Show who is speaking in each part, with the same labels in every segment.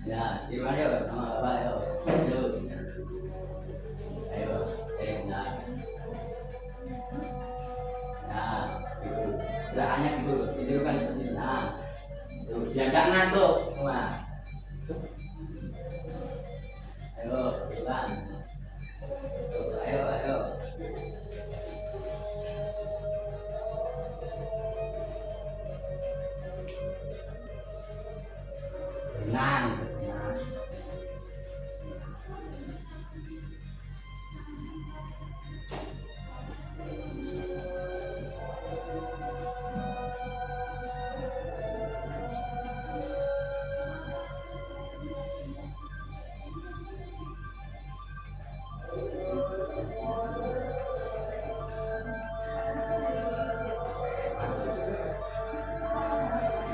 Speaker 1: Ya, gimana ya sama bapak yo. Ayo. Ayo, nah. Nah, gitu. Gerakannya gitu, tidur kan seperti itu. Nah, itu biar nggak ngantuk semua. Ayo, pelan. Ayo, ayo. Tenang, tenang.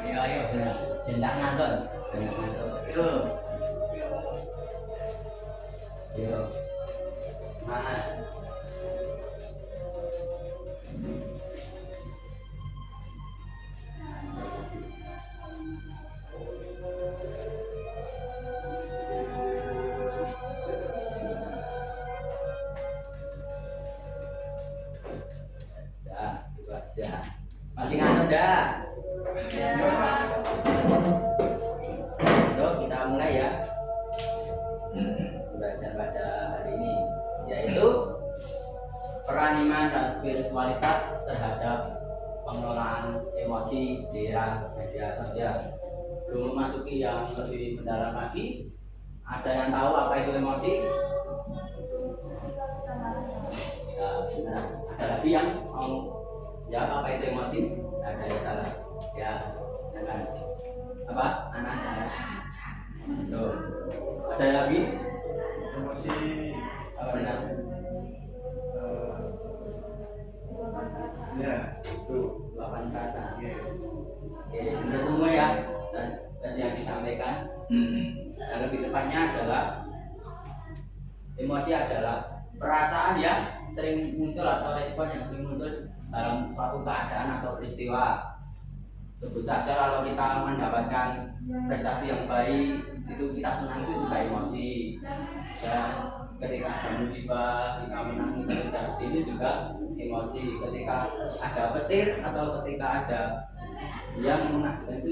Speaker 1: Ayo, ayo, jangan ngantuk, jangan ngantuk. Ayo, ayo, semangat. Dah, itu aja. Masih ngantuk dah? Yuk kita mulai ya. Belajar pada hari ini yaitu peran iman dan spiritualitas terhadap pengelolaan emosi di era media sosial. Belum memasuki yang lebih mendalam lagi, ada yang tahu apa itu emosi? Ya, benar. Ada lagi yang mau ya apa itu emosi? Ada yang salah. Ya, jangan apa anak? Tuh. Ada lagi?
Speaker 2: Emosi
Speaker 1: Apa benar?
Speaker 2: ya itu
Speaker 1: Luapan perasaan.
Speaker 2: ya.
Speaker 1: Oke, benar semua ya. Dan yang disampaikan. Dan lebih tepatnya adalah emosi adalah perasaan yang sering muncul atau respon yang sering muncul dalam suatu keadaan atau peristiwa. Sebut saja kalau kita mendapatkan prestasi yang baik, itu kita senang, itu juga emosi. Dan ketika ada musibah, kita menangis, kita sedih, ini juga emosi. Ketika ada petir atau ketika ada yang mengakibatkan itu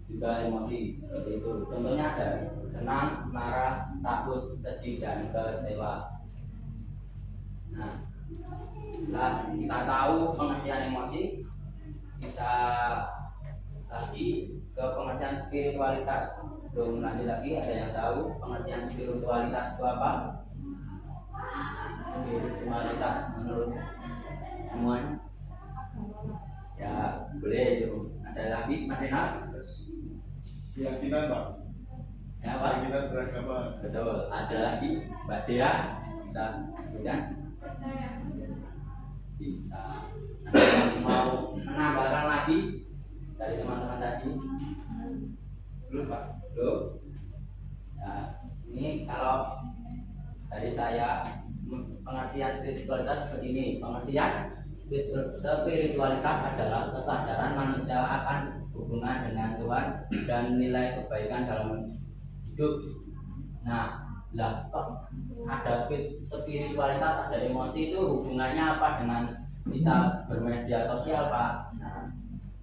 Speaker 1: juga emosi. Seperti itu. Contohnya ada senang, marah, takut, sedih, dan kecewa. Nah, setelah kita tahu pengertian emosi, kita lagi ke pengertian spiritualitas. Belum lanjut lagi, ada yang tahu pengertian spiritualitas itu apa? Spiritualitas menurut semuanya? Ya boleh itu. Ada lagi Mas Renal?
Speaker 2: Keyakinan Pak,
Speaker 1: Ya Pak?
Speaker 2: keyakinan beragama.
Speaker 1: Betul. Ada lagi Mbak Dea? Bisa bukan? Bisa. Ada yang mau menambahkan lagi dari teman-teman tadi?
Speaker 2: Belum Pak.
Speaker 1: Belum? Ya, ini kalau dari saya pengertian spiritualitas seperti ini. Pengertian spiritualitas adalah kesadaran manusia akan hubungan dengan Tuhan dan nilai kebaikan dalam hidup. Nah, ada spiritualitas, ada emosi, itu hubungannya apa dengan kita bermedia sosial, Pak? Nah,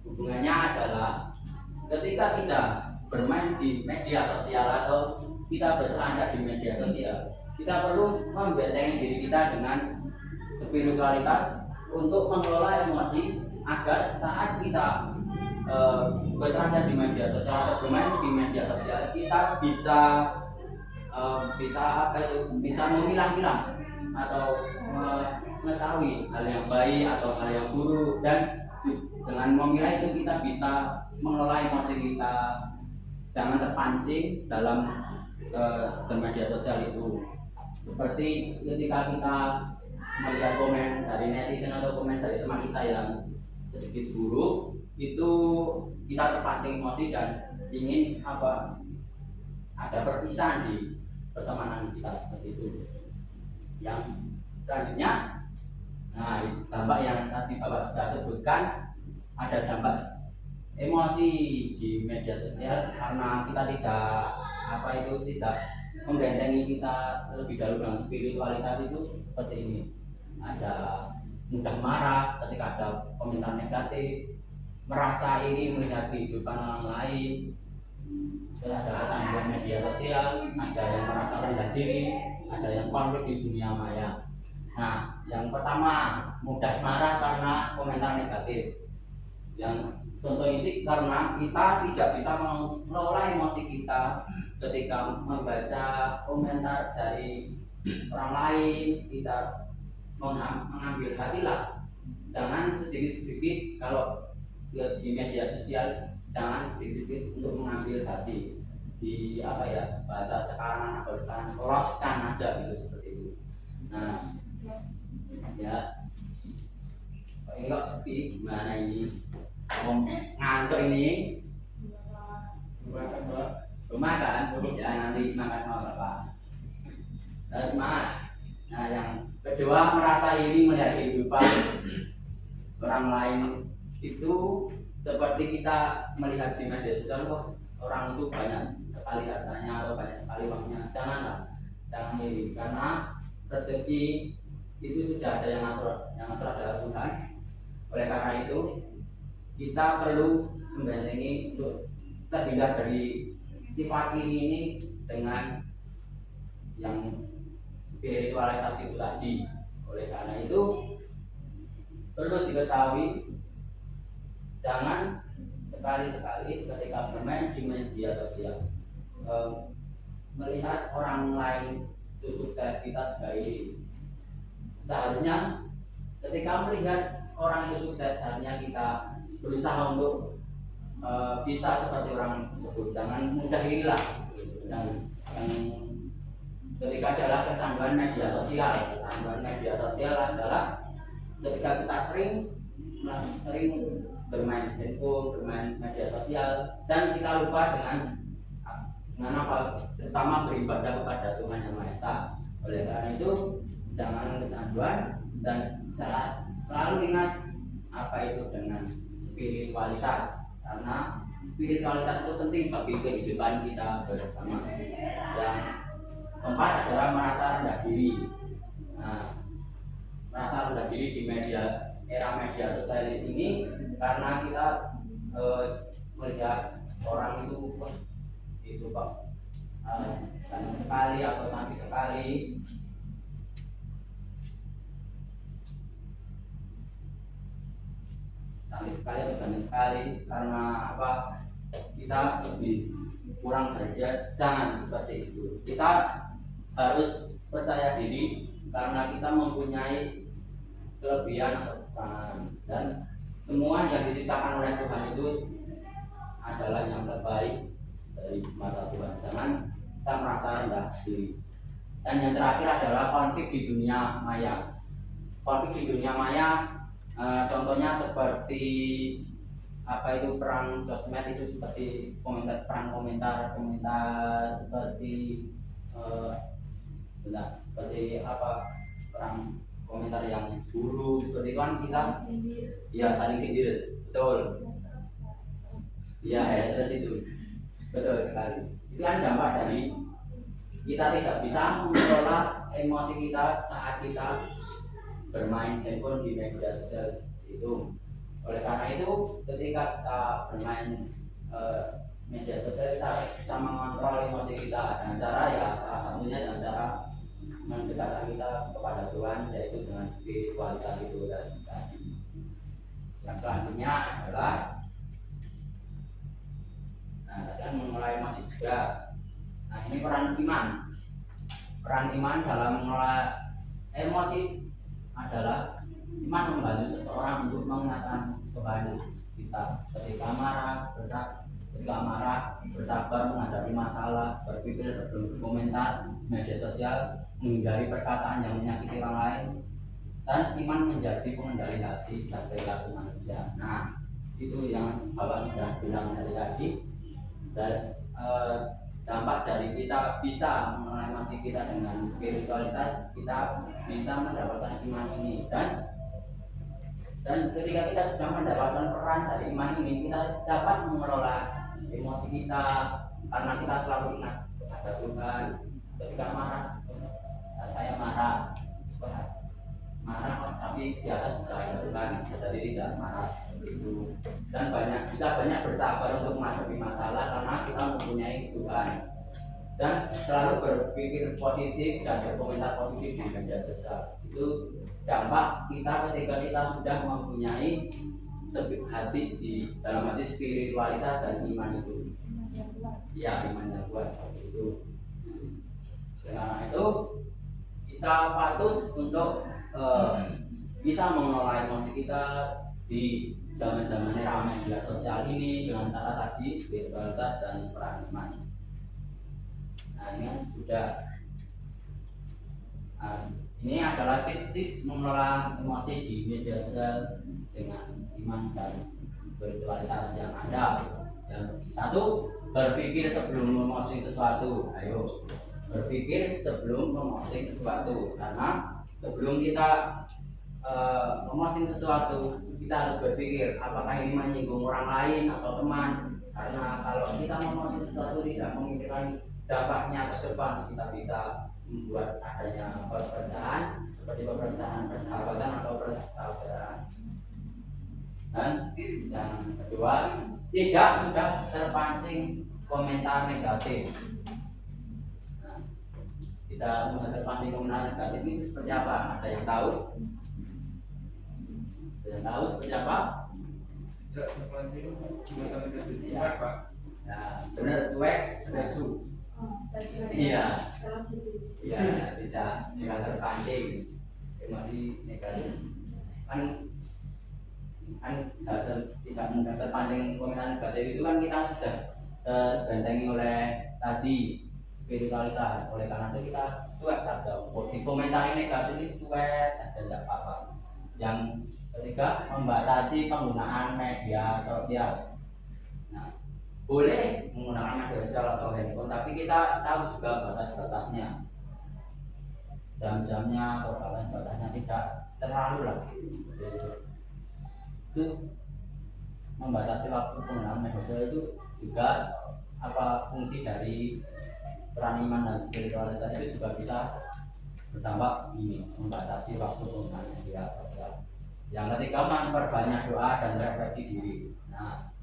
Speaker 1: hubungannya adalah ketika kita bermain di media sosial atau kita berselancar di media sosial, kita perlu membentengi diri kita dengan spiritualitas untuk mengelola emosi agar saat kita berselancar di media sosial atau bermain di media sosial, kita bisa bisa memilah-milah atau mengetahui hal yang baik atau hal yang buruk, dan dengan memilah itu kita bisa mengelola emosi kita, jangan terpancing dalam bermedia sosial itu. Seperti ketika kita melihat komen dari netizen atau komen dari teman kita yang sedikit buruk, itu kita terpancing emosi dan ingin ada perpisahan di pertemanan kita, seperti itu. Yang selanjutnya, nah dampak yang tadi Bapak sudah sebutkan, ada dampak emosi di media sosial karena kita tidak membentengi kita terlebih dahulu dengan spiritualitas itu seperti ini. Ada mudah marah ketika ada komentar negatif, merasa iri melihat kehidupan orang lain, terus ada kecanduan media sosial, ada yang merasa rendah diri, ada yang konflik di dunia maya. Nah, yang pertama mudah marah karena komentar negatif. Yang contoh ini karena kita tidak bisa mengelola emosi kita ketika membaca komentar dari orang lain, kita mengambil hatilah. Jangan sedikit-sedikit kalau di media sosial, jangan sedikit-sedikit untuk mengambil hati di bahasa sekarang loskan aja gitu seperti itu. Nah, ya ini kok sepi gimana ini ngantuk ini
Speaker 2: Makan, Pak.
Speaker 1: rumah kan ya nanti makan sama bapak semangat. Nah, yang kedua merasa iri melihat kehidupan orang lain itu seperti kita melihat di media sosial kok orang itu banyak sekali hartanya atau banyak sekali uangnya. Jangan iri karena rezeki itu sudah ada yang ngatur adalah Tuhan. Oleh karena itu kita perlu membentengi untuk terhindar dari sifat iri ini dengan yang spiritualitas itu tadi. Oleh karena itu perlu diketahui jangan sekali-sekali ketika bermain di media sosial melihat orang lain itu sukses kita juga iri. Seharusnya ketika melihat orang itu sukses, seharusnya kita berusaha untuk bisa seperti orang tersebut. Jangan mudah iri lah. Dan yang ketiga adalah kecanduan media sosial. Kecanduan media sosial adalah ketika kita sering bermain handphone, bermain media sosial, dan kita lupa dengan apa? Terutama beribadah kepada Tuhan Yang Maha Esa. Oleh karena itu jangan kecanduan dan selalu ingat apa itu dengan spiritualitas, karena spiritualitas itu penting bagi kehidupan kita bersama. Yang keempat adalah merasa rendah diri. Nah, merasa rendah diri di era media sosial ini karena kita melihat orang itu kok ganteng sekali atau cantik sekali. Cantik sekali atau ganteng sekali karena apa? Kita lebih kurang derajat. Jangan seperti itu. Kita harus percaya diri karena kita mempunyai kelebihan atau kekurangan, dan semua yang diciptakan oleh Tuhan itu adalah yang terbaik dari mata Tuhan. Jangan kita merasa rendah diri. Dan yang terakhir adalah konflik di dunia maya. Konflik di dunia maya contohnya seperti apa itu perang sosmed, itu seperti perang komentar seperti seperti apa, perang komentar yang buruk seperti itu kan kita saling sindir, betul ya terus itu betul sekali. Itu kan dampak dari kita tidak bisa mengelola emosi kita saat kita bermain handphone di media sosial itu. Oleh karena itu ketika kita bermain media sosial, kita harus bisa mengontrol emosi kita dengan cara salah satunya dengan cara mendekatkan kita kepada Tuhan, yaitu dengan spiritualitas itu tadi. Yang selanjutnya adalah tadi kan mengelola emosi juga. Nah, ini peran iman dalam mengelola emosi adalah iman membantu seseorang untuk mengingatkan kepada kita ketika marah, bersabar menghadapi masalah, berpikir sebelum berkomentar media sosial, menghindari perkataan yang menyakiti orang lain, dan iman menjadi pengendali hati dan perilaku manusia. Nah, itu yang Bapak sudah bilang dari tadi. Dan dampak dari kita bisa mengelola emosi kita dengan spiritualitas, kita bisa mendapatkan iman ini. Dan Dan ketika kita sudah mendapatkan peran dari iman ini, kita dapat mengelola emosi kita karena kita selalu ingat kepada Tuhan. Ketika marah, saya marah, tapi di atas sudah ada Tuhan, jadi tidak marah itu. Dan banyak bersabar untuk menghadapi masalah karena kita mempunyai Tuhan. Dan selalu berpikir positif dan berkomentar positif di media sosial. Itu dampak kita ketika kita sudah mempunyai hati dalam hati spiritualitas dan iman itu. Ya, iman yang kuat seperti itu. Karena itu kita patut untuk bisa mengelola emosi kita di zaman-zaman era media sosial ini dengan cara tadi spiritualitas dan peran iman. Nah, ini adalah tips-tips mengelola emosi di media sosial dengan iman dan spiritualitas yang ada. Yang satu, berpikir sebelum memposting sesuatu. Ayo, berpikir sebelum memposting sesuatu, karena sebelum kita memposting sesuatu, kita harus berpikir apakah ini menyinggung orang lain atau teman. Karena kalau kita memposting sesuatu tidak memikirkan dampaknya ke depan, kita bisa membuat adanya perpecahan seperti perpecahan persahabatan atau persaudaraan. Dan yang kedua, tidak mudah terpancing komentar negatif. Nah, tidak mudah terpancing komentar negatif itu seperti apa? Ada yang tahu? Ada yang tahu seperti apa?
Speaker 2: Tidak terpancing komentar negatif.
Speaker 1: Ya,
Speaker 2: Pak.
Speaker 1: Nah, benar, cuek, setuju. Iya, iya, tidak terpancing emosi negatif. Kan tidak mudah terpancing komentar negatif itu kan kita sudah terbentengi oleh tadi spiritualitas. Oleh karena itu kita cuek saja. Dikomentari negatif itu cuek saja, tidak apa-apa. Yang ketiga, membatasi penggunaan media sosial. Nah, boleh menggunakan media sosial atau handphone, tapi kita tahu juga batas-batasnya, jam-jamnya atau batas-batasnya, tidak terlalu lah. Itu membatasi waktu penggunaan media sosial itu juga fungsi dari peran iman dan spiritualitas itu juga bisa berdampak ini, membatasi waktu penggunaan media sosial. Yang ketiga, memperbanyak doa dan refleksi diri. Nah,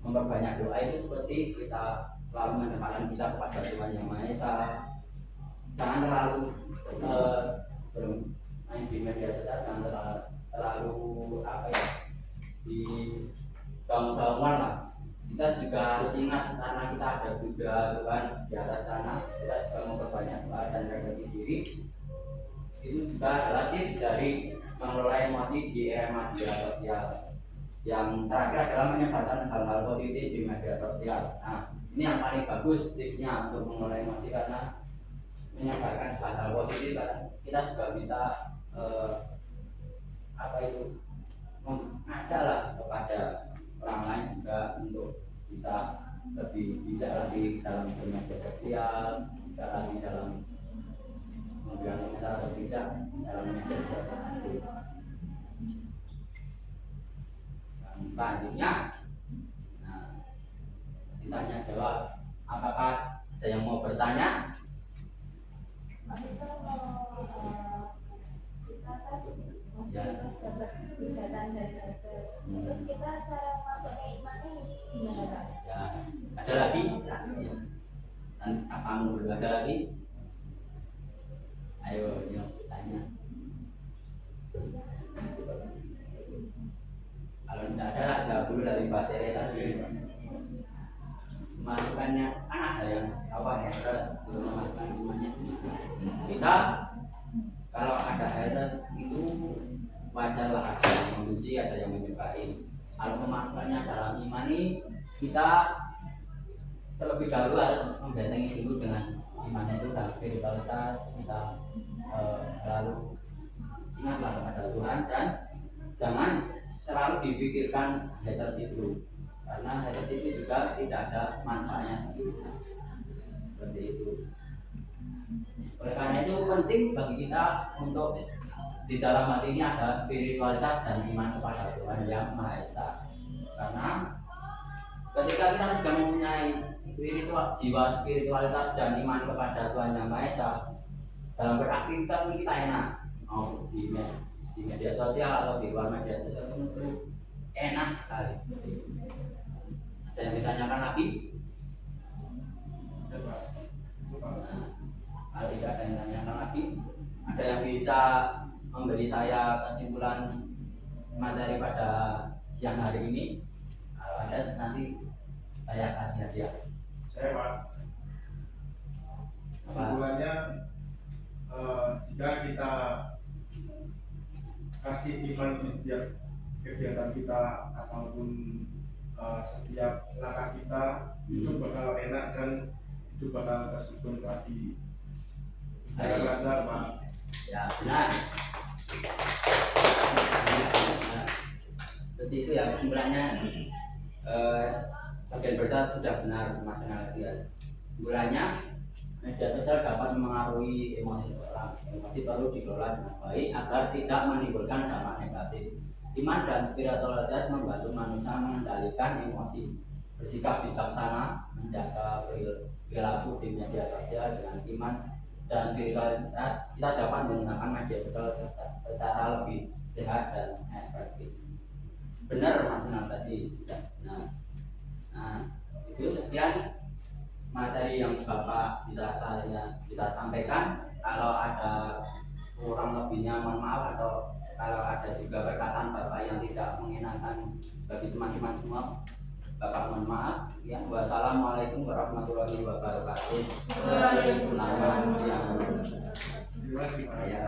Speaker 1: memperbanyak doa itu seperti kita selalu mendekatkan kita kepada Tuhan Yang Maha Esa. Jangan terlalu bermain di media sosial, jangan terlalu di gaung-gaungan lah. Kita juga harus ingat karena kita ada juga Tuhan di atas sana. Kita juga memperbanyak doa dan refleksi diri. Itu juga adalah tips dari mengelola emosi di era media sosial. Yang terakhir adalah menyebarkan hal-hal positif di media sosial. Nah, ini yang paling bagus tipsnya untuk mengelola emosi, karena menyebarkan hal-hal positif karena kita juga bisa mengajak lah kepada orang lain juga untuk bisa lebih bijak lagi dalam bermedia sosial, bijak lagi dalam memberikan komentar atau bijak dalam media sosial. Selanjutnya, nah, masih tanya jawab. Apakah ada yang mau bertanya?
Speaker 3: Kita kan terus dapat hujatan dari atas. Terus kita cara masuknya iman ini gimana Pak?
Speaker 1: Ya, ada lagi? Ya. Dan kamu dulu ada lagi? Ayo, yang bertanya. Kalau tidak ada, jawab dulu dari baterai tadi. Masukannya kan ada yang haters belum memasukkan imannya. Kita kalau ada haters itu wajarlah, ada yang membenci, ada yang menyukai. Kalau memasukkannya dalam iman ini, kita terlebih dahulu harus membentengi dulu dengan imannya itu dan spiritualitas. Kita selalu ingatlah kepada Tuhan dan jangan selalu dipikirkan haters itu, karena haters itu juga tidak ada manfaatnya seperti itu. Oleh karena itu penting bagi kita untuk di dalam hati ini ada spiritualitas dan iman kepada Tuhan Yang Maha Esa. Karena ketika kita sudah mempunyai jiwa spiritualitas dan iman kepada Tuhan Yang Maha Esa, dalam beraktivitas ini kita enak. Mau di media sosial atau di luar media sosial itu enak sekali. Ada yang ditanyakan lagi?
Speaker 2: Ya, Pak.
Speaker 1: Nah, kalau tidak ada yang ditanyakan lagi, ada yang bisa memberi saya kesimpulan materi pada siang hari ini? Kalau ada nanti saya kasih hadiah.
Speaker 2: Saya Pak. Kesimpulannya jika kita kasih iman di setiap kegiatan kita ataupun setiap langkah kita, hidup bakal enak dan hidup bakal tersusun lagi. Saya lancar Pak.
Speaker 1: Ya benar. Nah, seperti itu ya kesimpulannya. Sebagian besar sudah benar Mas Naldi. Kesimpulannya, media sosial dapat mengaruhi emosi seseorang. Emosi perlu dikelola dengan baik agar tidak menimbulkan dampak negatif. Iman dan spiritualitas membantu manusia mengendalikan emosi, bersikap bijaksana, menjaga perilaku di media sosial. Dengan iman dan spiritualitas kita dapat menggunakan media sosial secara lebih sehat dan efektif. Benar Mas Nal tadi sudah benar. Nah, itu sekian materi yang Bapak bisa sampaikan. Kalau ada kurang lebihnya mohon maaf, atau kalau ada juga perkataan Bapak yang tidak mengenakan bagi teman-teman semua, Bapak mohon maaf. Sekian. Wassalamualaikum warahmatullahi wabarakatuh. Selamat siang.
Speaker 2: Terima kasih Pak.
Speaker 1: Ya.